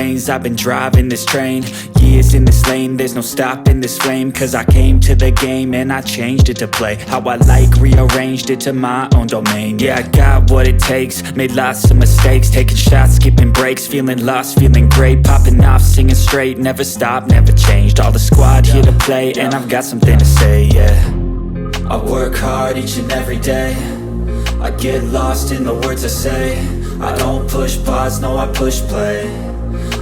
lanes, I've been driving this train. Years in this lane, there's no stopping this flame. Cause I came to the game and I changed it to play how I like, rearranged it to my own domain. Yeah, I got what it takes, made lots of mistakes, taking shots, skipping breaks, feeling lost, feeling great, popping off, singing straight, never stopped, never changed. All the squad here to play, and I've got something to say, yeah. I work hard each and every day, I get lost in the words I say. I don't push pause, no I push play.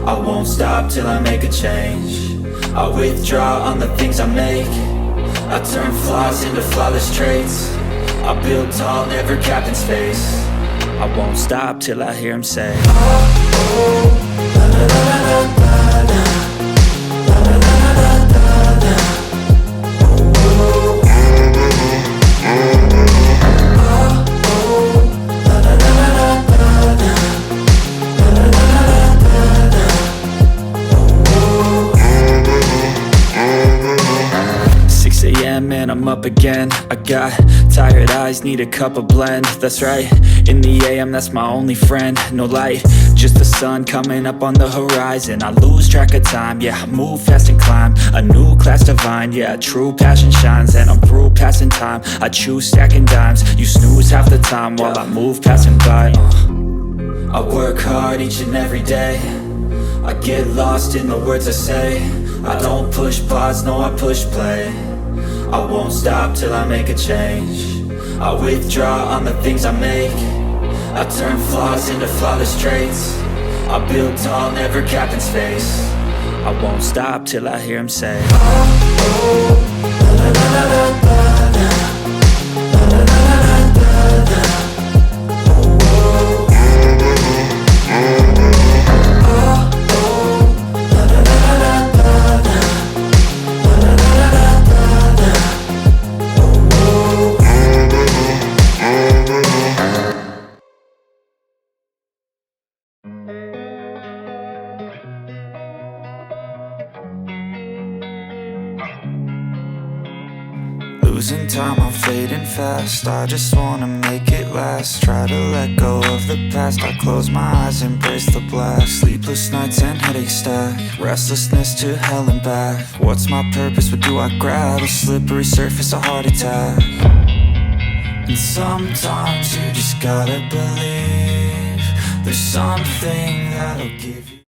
I won't stop till I make a change. I withdraw on the things I make. I turn flaws into flawless traits. I build tall, never capped in space. I won't stop till I hear him say, oh, oh, la la la la la la. And I'm up again. I got tired eyes, need a cup of blend. That's right, in the AM, that's my only friend. No light, just the sun coming up on the horizon. I lose track of time, yeah, I move fast and climb a new class divine, yeah, true passion shines. And I'm through passing time, I choose stacking dimes. You snooze half the time while I move passing by. I work hard each and every day, I get lost in the words I say. I don't push pause, no I push play. I won't stop till I make a change. I withdraw on the things I make. I turn flaws into flawless traits. I build tall, never capped in space. I won't stop till I hear him say, oh, oh, la la la la la la. La la la la la la. Oh, oh. Oh, oh, la la la la la la. La la la la la. Losing time, I'm fading fast. I just wanna make it last. Try to let go of the past. I close my eyes, embrace the blast. Sleepless nights and headaches stack. Restlessness to hell and back. What's my purpose? What do I grab? A slippery surface, a heart attack. And sometimes you just gotta believe there's something that'll give you